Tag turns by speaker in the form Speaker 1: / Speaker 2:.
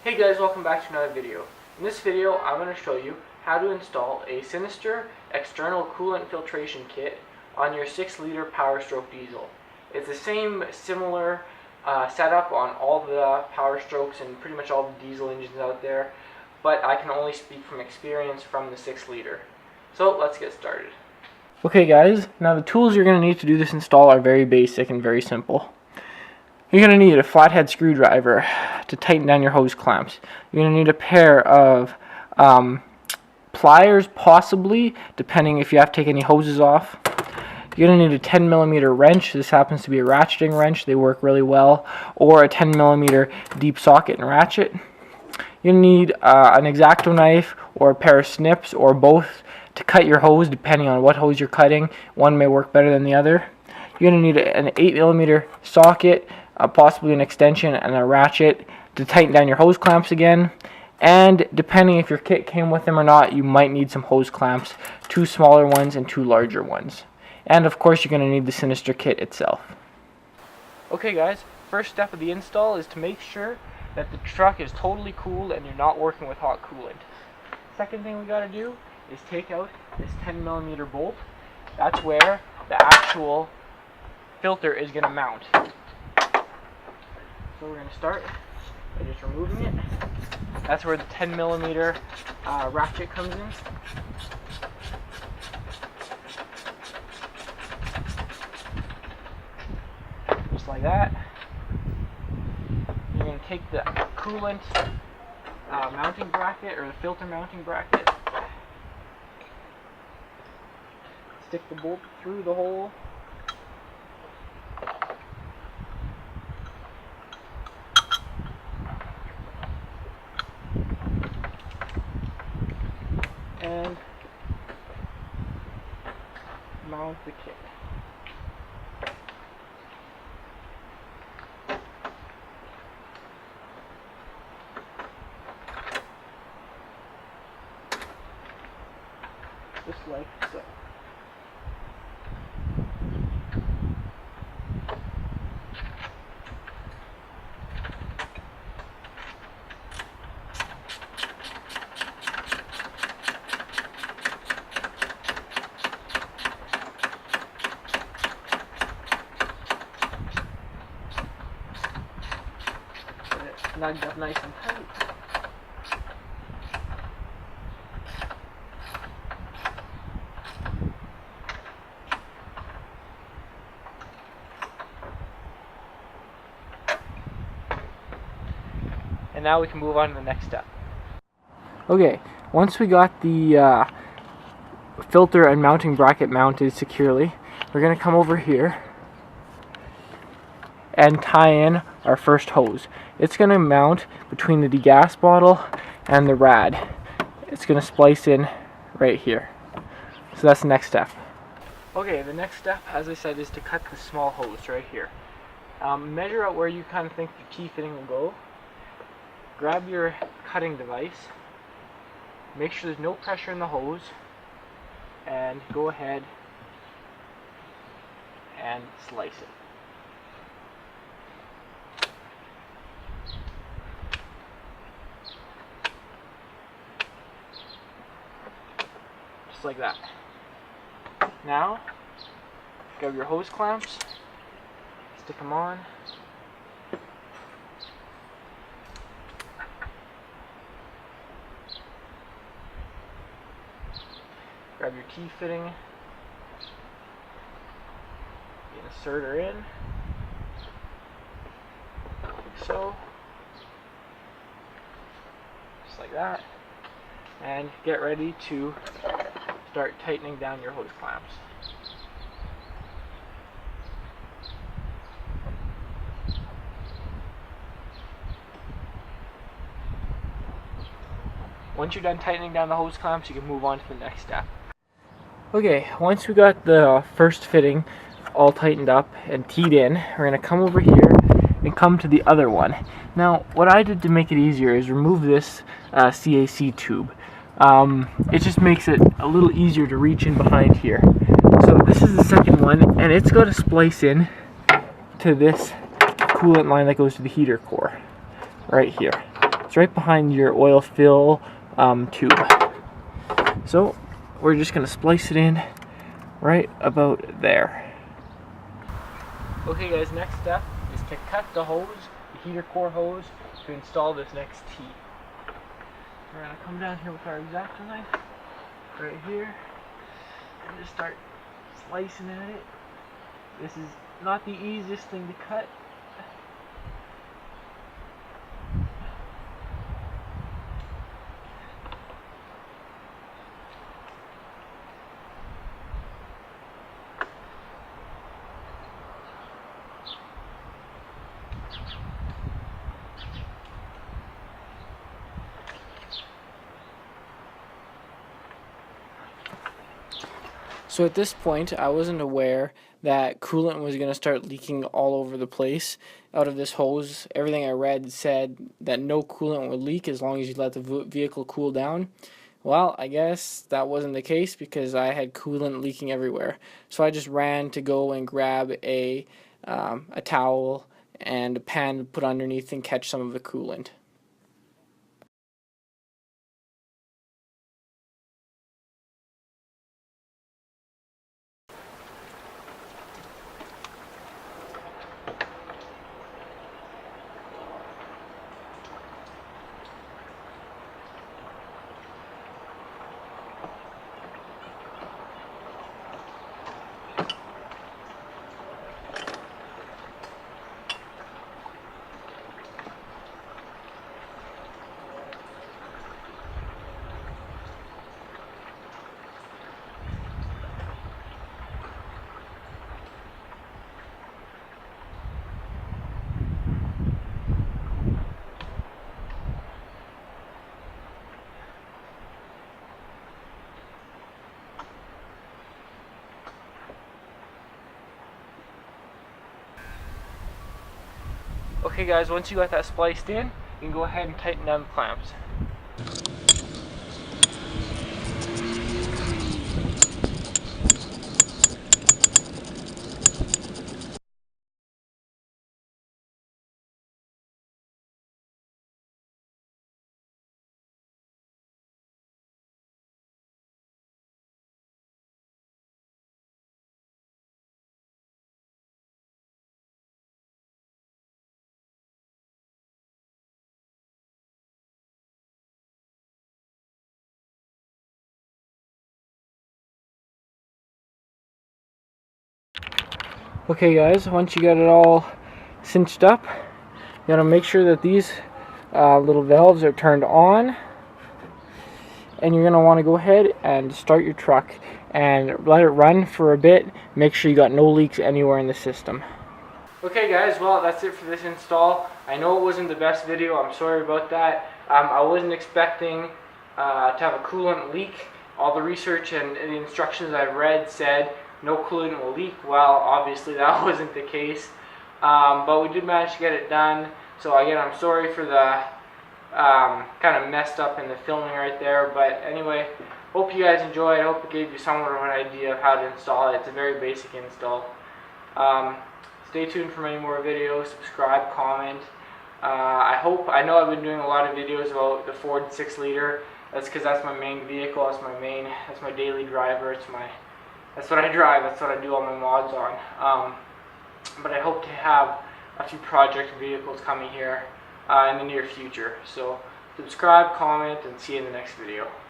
Speaker 1: Hey guys, welcome back to another video. In this video, I'm going to show you how to install a Sinister external coolant filtration kit on your 6-liter Powerstroke diesel. It's the same similar setup on all the Powerstrokes and pretty much all the diesel engines out there, but I can only speak from experience from the 6-liter. So let's get started. Okay guys, now the tools you're going to need to do this install are very basic and very simple. You're going to need a flathead screwdriver to tighten down your hose clamps. You're going to need a pair of pliers, possibly, depending if you have to take any hoses off. You're going to need a 10mm wrench. This happens to be a ratcheting wrench. They work really well. Or a 10mm deep socket and ratchet. You're going to need an X-Acto knife or a pair of snips or both to cut your hose depending on what hose you're cutting. One may work better than the other. You're going to need an 8mm socket, possibly an extension, and a ratchet to tighten down your hose clamps again. And depending if your kit came with them or not, you might need some hose clamps, 2 smaller ones and 2 larger ones. And of course you're going to need the Sinister kit itself. Okay guys, first step of the install is to make sure that the truck is totally cooled and you're not working with hot coolant. Second thing we got to do is take out this 10mm bolt. That's where the actual filter is going to mount. So we're going to start by just removing it. That's where the 10mm ratchet comes in. Just like that. You're going to take the coolant mounting bracket, or the filter mounting bracket. Stick the bolt through the hole. And mount the kit. Just like so. Snugged up nice and tight. And now we can move on to the next step. Okay, once we got the filter and mounting bracket mounted securely, we're going to come over here and tie in our first hose. It's going to mount between the degas bottle and the rad. It's going to splice in right here. So that's the next step. Okay, the next step, as I said, is to cut the small hose right here. Measure out where you kind of think the key fitting will go. Grab your cutting device. Make sure there's no pressure in the hose. And go ahead and slice it. Like that. Now, grab your hose clamps, stick them on, grab your T-fitting, insert her in, like so, just like that, and get ready to start tightening down your hose clamps. Once you're done tightening down the hose clamps, you can move on to the next step. Okay, once we got the first fitting all tightened up and teed in, we're going to come over here and come to the other one. Now, what I did to make it easier is remove this CAC tube. It just makes it a little easier to reach in behind here. So this is the second one, and it's got to splice in to this coolant line that goes to the heater core right here. It's right behind your oil fill tube. So we're just going to splice it in right about there. Okay guys, next step is to cut the hose, the heater core hose, to install this next T. We're going to come down here with our X-Acto knife, right here, and just start slicing at it. This is not the easiest thing to cut. So at this point, I wasn't aware that coolant was going to start leaking all over the place out of this hose. Everything I read said that no coolant would leak as long as you let the vehicle cool down. Well, I guess that wasn't the case because I had coolant leaking everywhere. So I just ran to go and grab a towel and a pan to put underneath and catch some of the coolant. Okay guys, once you got that spliced in, you can go ahead and tighten down the clamps. Okay guys, once you got it all cinched up, you gotta make sure that these little valves are turned on, and you're gonna want to go ahead and start your truck and let it run for a bit. Make sure you got no leaks anywhere in the system. Okay guys, well that's it for this install. I know it wasn't the best video, I'm sorry about that. I wasn't expecting to have a coolant leak. All the research and the instructions I've read said no coolant will leak. Well, obviously that wasn't the case, but we did manage to get it done. So again, I'm sorry for the kind of messed up in the filming right there, but anyway, hope you guys enjoyed. I hope it gave you somewhat of an idea of how to install it. It's a very basic install. Stay tuned for many more videos. Subscribe, comment. I know I've been doing a lot of videos about the Ford 6-liter. That's because that's my main vehicle. That's my daily driver. That's what I drive. That's what I do all my mods on. But I hope to have a few project vehicles coming here in the near future. So subscribe, comment, and see you in the next video.